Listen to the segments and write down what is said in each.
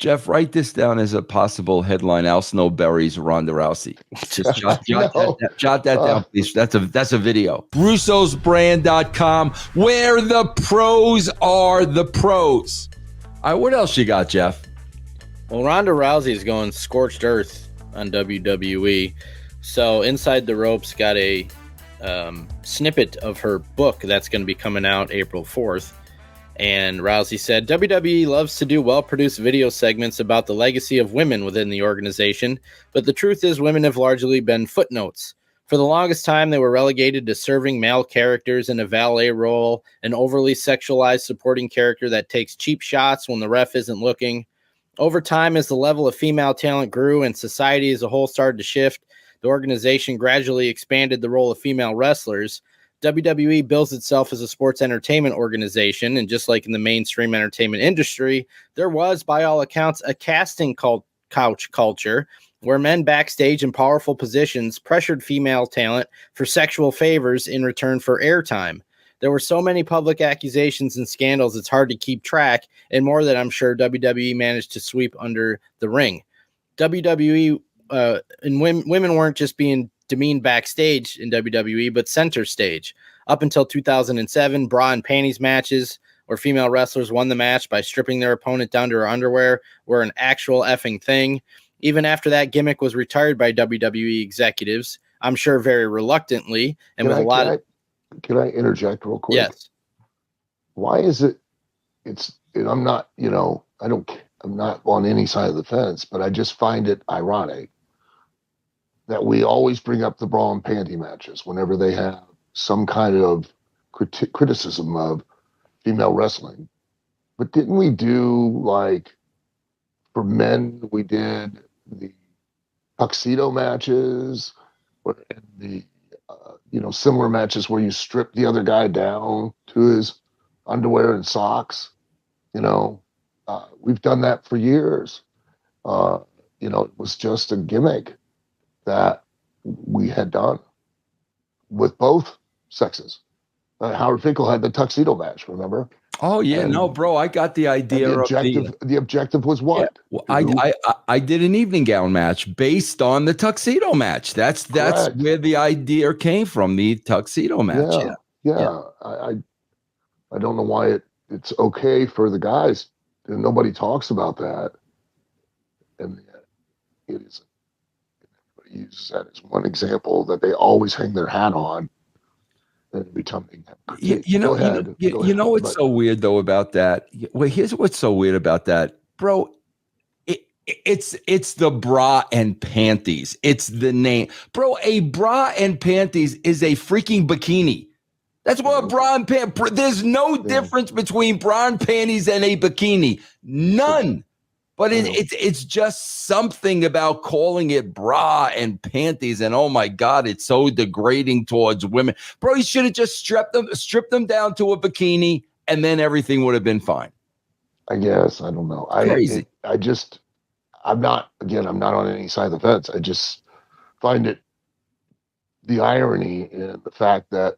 Jeff, write this down as a possible headline. Al Snow buries Ronda Rousey. Just No. jot that down, please. That's a video. Russo'sBrand.com, where the pros are the pros. All right, what else you got, Jeff? Well, Ronda Rousey is going scorched earth on WWE. So Inside the Ropes got a snippet of her book that's going to be coming out April 4th. And Rousey said, WWE loves to do well-produced video segments about the legacy of women within the organization, but the truth is women have largely been footnotes. For the longest time, they were relegated to serving male characters in a valet role, an overly sexualized supporting character that takes cheap shots when the ref isn't looking. Over time, as the level of female talent grew and society as a whole started to shift, the organization gradually expanded the role of female wrestlers. WWE bills itself as a sports entertainment organization, and just like in the mainstream entertainment industry, there was, by all accounts, a casting couch culture where men backstage in powerful positions pressured female talent for sexual favors in return for airtime. There were so many public accusations and scandals, it's hard to keep track, and more that I'm sure WWE managed to sweep under the ring. WWE and women weren't just being demeaned backstage in WWE, but center stage. Up until 2007, bra and panties matches where female wrestlers won the match by stripping their opponent down to her underwear were an actual effing thing. Even after that gimmick was retired by WWE executives, I'm sure very reluctantly, and Can I interject real quick? Yes. Why is it? I'm not, I'm not on any side of the fence, but I just find it ironic that we always bring up the bra and panty matches whenever they have some kind of criticism of female wrestling. But didn't we do, like, for men, we did the tuxedo matches and the, similar matches where you strip the other guy down to his underwear and socks. We've done that for years. It was just a gimmick that we had done with both sexes. Howard Finkel had the tuxedo match, remember? Oh yeah, no, bro, I got the idea. The objective was what? Yeah, well, I did an evening gown match based on the tuxedo match. That's where the idea came from, the tuxedo match. Yeah. I don't know why it's okay for the guys, and nobody talks about that. And it is. Everybody uses that as one example that they always hang their hat on. And every time they what's so weird though about that? Well, here's what's so weird about that, bro. It's the bra and panties. It's the name, bro. A bra and panties is a freaking bikini. That's what a bra and panties. There's no difference between bra and panties and a bikini. None. But it's just something about calling it bra and panties, and oh my God, it's so degrading towards women. Bro, you should have just stripped them down to a bikini, and then everything would have been fine. I guess. I don't know. Crazy. I'm not on any side of the fence. I just find it the irony in the fact that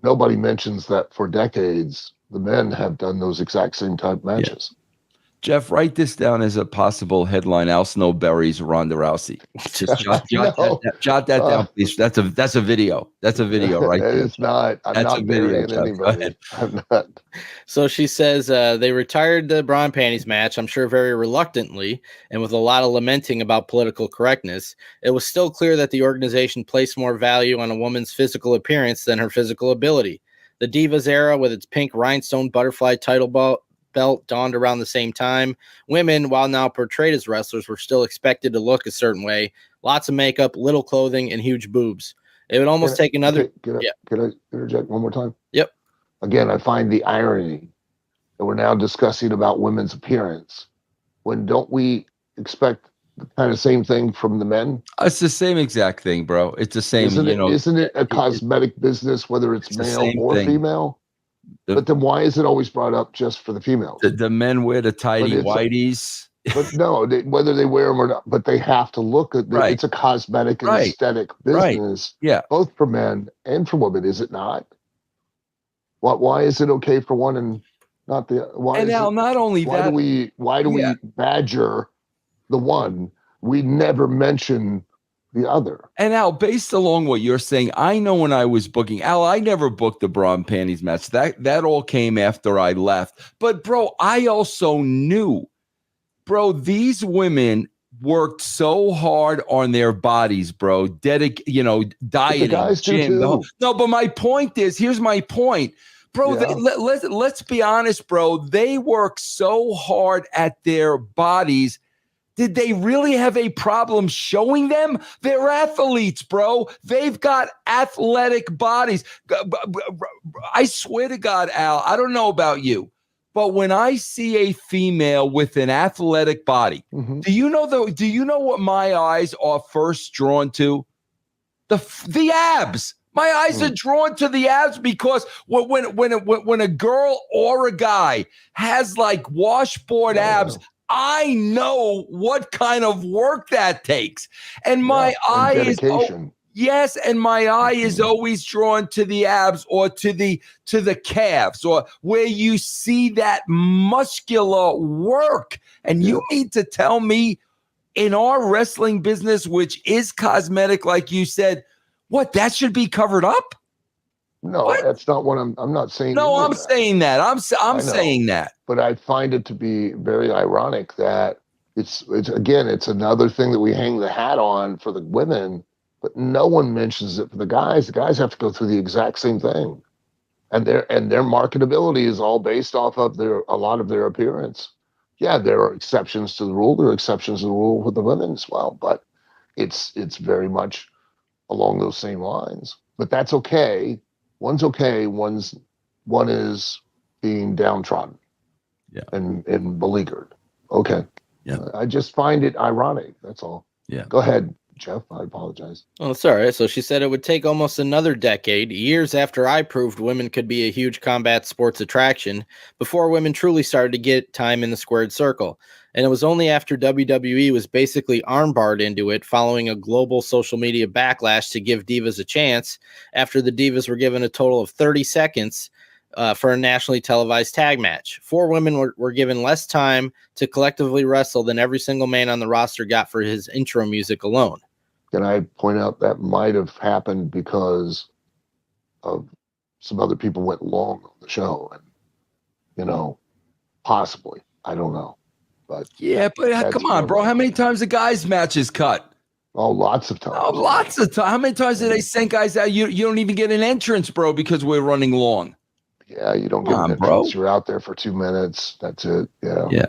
nobody mentions that for decades the men have done those exact same type matches. Yeah. Jeff, write this down as a possible headline. Al Snow buries Ronda Rousey. Just jot that down, please. That's a video. That's a video right there. It's not. I'm not burying anybody. I'm not. So she says they retired the bra and panties match, I'm sure very reluctantly, and with a lot of lamenting about political correctness. It was still clear that the organization placed more value on a woman's physical appearance than her physical ability. The Divas era, with its pink rhinestone butterfly title belt, dawned around the same time. Women, while now portrayed as wrestlers, were still expected to look a certain way. Lots of makeup, little clothing, and huge boobs. It would almost take another... Can I interject one more time? Yep. Again, I find the irony that we're now discussing about women's appearance when don't we expect the kind of same thing from the men? It's the same exact thing, bro. It's the same, Isn't it a cosmetic business, whether it's male or female? But then why is it always brought up just for the females? The men wear the tidy whities. But no, whether they wear them or not, but they have to look at right. It's a cosmetic and aesthetic business, both for men and for women, is it not? Why is it okay for one and Not the why And is now, it? not only Why that, do yeah. we badger the one? We never mention the other. And Al, based along what you're saying, I know when I was booking, Al, I never booked the bra and panties match. That all came after I left. But bro, I also knew, bro, these women worked so hard on their bodies, bro. But the Dieting, guys do gym. too. No, but my point is, here's my point. Bro, Yeah. let's be honest, bro. They work so hard at their bodies. Did they really have a problem showing them? They're athletes, bro. They've got athletic bodies. I swear to God, Al, I don't know about you, but when I see a female with an athletic body, do you know what my eyes are first drawn to? The abs. My eyes are drawn to the abs because when a girl or a guy has like washboard abs, I know what kind of work that takes. And my eye is dedication. yes, and my eye is always drawn to the abs or to the calves or where you see that muscular work. And you mean to tell me in our wrestling business, which is cosmetic, like you said, what that should be covered up? No, that's not what I'm not saying. No, I'm saying that. I'm saying that. But I find it to be very ironic that it's again, it's another thing that we hang the hat on for the women, but no one mentions it for the guys. The guys have to go through the exact same thing. And their marketability is all based off of a lot of their appearance. Yeah, there are exceptions to the rule. There are exceptions to the rule with the women as well, but it's very much along those same lines. But that's okay. One's okay. One is being downtrodden, and beleaguered. Okay. Yeah. I just find it ironic. That's all. Yeah. Go ahead, Jeff. I apologize. Oh, it's all right. So she said it would take almost another decade, years after I proved women could be a huge combat sports attraction, before women truly started to get time in the squared circle. And it was only after WWE was basically armbarred into it following a global social media backlash to give divas a chance, after the divas were given a total of 30 seconds for a nationally televised tag match. 4 women were given less time to collectively wrestle than every single man on the roster got for his intro music alone. Can I point out that might have happened because of some other people went long on the show, and possibly, I don't know, but yeah, but come on, bro. How many times the guys' matches cut? Oh, lots of times. Oh, lots of times. How many times did they send guys out? You don't even get an entrance, bro, because we're running long. Yeah, you don't get an entrance. You're out there for 2 minutes. That's it. Yeah. Yeah.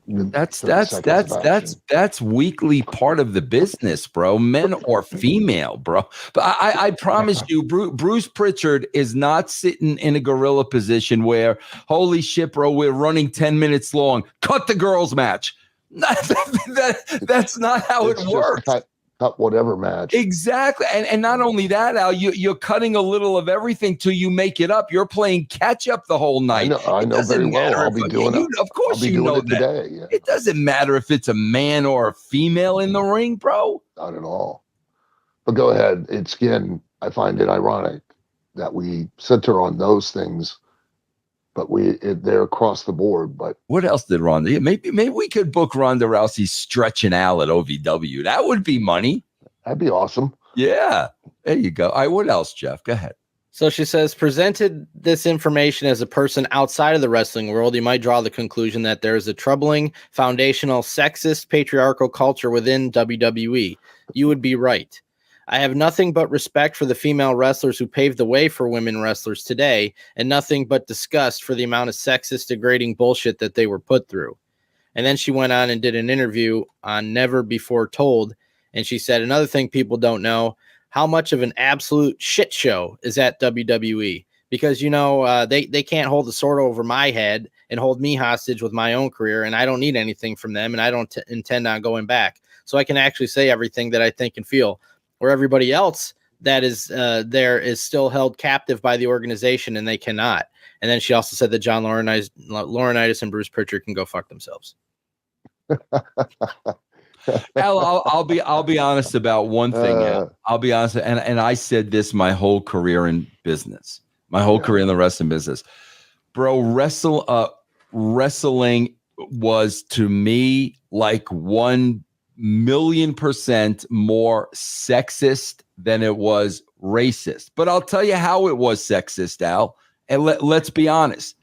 That's weekly part of the business, bro. Men or female, bro. But I promise you, Bruce Pritchard is not sitting in a gorilla position where, holy shit, bro, we're running 10 minutes long. Cut the girls' match. That's not how it works. Cut whatever match. Exactly. And not only that, Al, you're cutting a little of everything till you make it up. You're playing catch up the whole night. I know very well. I'll be doing it. Of course you know that. Today. Yeah. It doesn't matter if it's a man or a female in the ring, bro. Not at all. But go ahead. I find it ironic that we center on those things, but they're across the board. But what else did Ronda? Maybe we could book Ronda Rousey stretching Al at OVW. That would be money. That'd be awesome. Yeah. There you go. All right. What else, Jeff? Go ahead. So she says, presented this information as a person outside of the wrestling world, you might draw the conclusion that there is a troubling, foundational, sexist, patriarchal culture within WWE. You would be right. I have nothing but respect for the female wrestlers who paved the way for women wrestlers today, and nothing but disgust for the amount of sexist, degrading bullshit that they were put through. And then she went on and did an interview on Never Before Told, and she said, another thing people don't know, how much of an absolute shit show is at WWE. Because, they can't hold the sword over my head and hold me hostage with my own career, and I don't need anything from them, and I don't intend on going back. So I can actually say everything that I think and feel. Where everybody else that is there is still held captive by the organization, and they cannot. And then she also said that John Laurinaitis and Bruce Pritchard can go fuck themselves. Al, I'll be honest about one thing. I'll be honest, and I said this my whole career in business, my whole career in the wrestling business, bro. wrestling was to me like 1,000,000% more sexist than it was racist. But I'll tell you how it was sexist, Al. And let's be honest.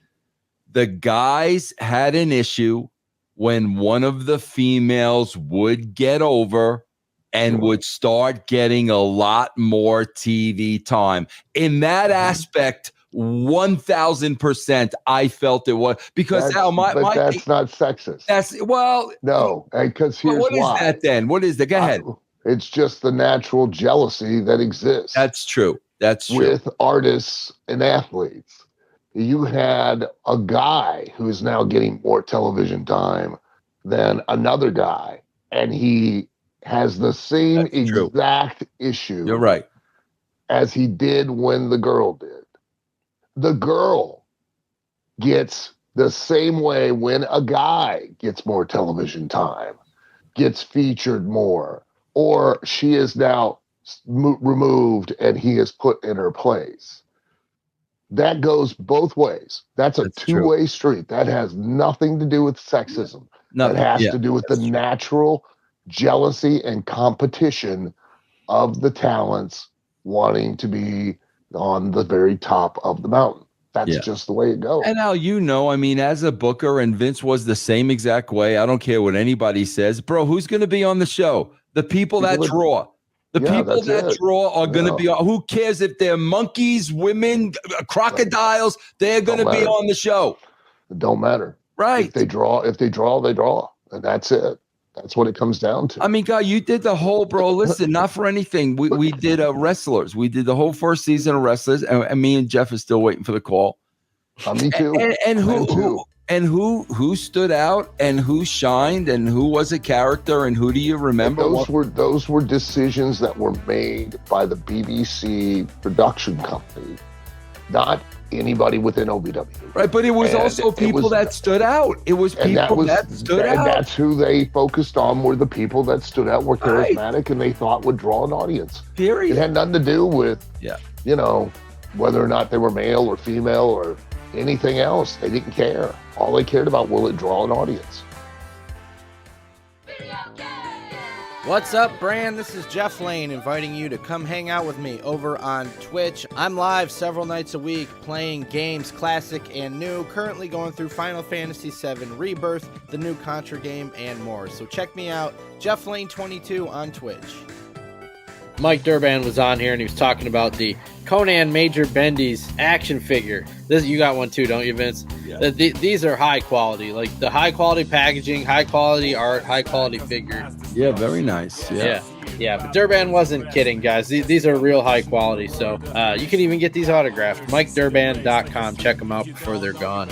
The guys had an issue when one of the females would get over and would start getting a lot more TV time. In that aspect, 1,000%, I felt it was because that's, Al, that's not sexist. No, because here's what why. Is that then? What is that? Go ahead. It's just the natural jealousy that exists. That's true. With artists and athletes. You had a guy who's now getting more television time than another guy, and he has the same exact issue. You're right. As he did when the girl did. The girl gets the same way when a guy gets more television time, gets featured more, or she is now removed and he is put in her place. That goes both ways. That's a two-way street. That has nothing to do with sexism. That has to do with the natural jealousy and competition of the talents wanting to be on the very top of the mountain. That's just the way it goes. And now, I mean, as a booker, and Vince was the same exact way. I don't care what anybody says. Bro, who's going to be on the show? The people that draw. The people that draw are going to be on. Who cares if they're monkeys, women, crocodiles? They're going to be on the show. It don't matter. Right. If they draw, they draw. And that's it. That's what it comes down to. I mean, God, you did the whole, bro. Listen, not for anything. We did wrestlers. We did the whole first season of wrestlers, and me and Jeff is still waiting for the call. Me too. And who stood out, and who shined, and who was a character, and who do you remember? Those were decisions that were made by the BBC production company, not anybody within OVW. Right, but it was also people that stood out. It was people that stood out. And that's who they focused on, were the people that stood out, were charismatic, and they thought would draw an audience. Period. It had nothing to do with, whether or not they were male or female or anything else. They didn't care. All they cared about, will it draw an audience? What's up, Brand? This is Jeff Lane inviting you to come hang out with me over on Twitch. I'm live several nights a week playing games, classic and new, currently going through Final Fantasy VII Rebirth, the new Contra game, and more. So check me out, Jeff Lane 22 on Twitch. Mike Durban was on here and he was talking about the Conan Major Bendy's action figure. You got one too, don't you, Vince? Yeah. These are high quality, like the high quality packaging, high quality art, high quality figure. Yeah, very nice. Yeah. But Durban wasn't kidding, guys. These are real high quality. So you can even get these autographed. MikeDurban.com. Check them out before they're gone.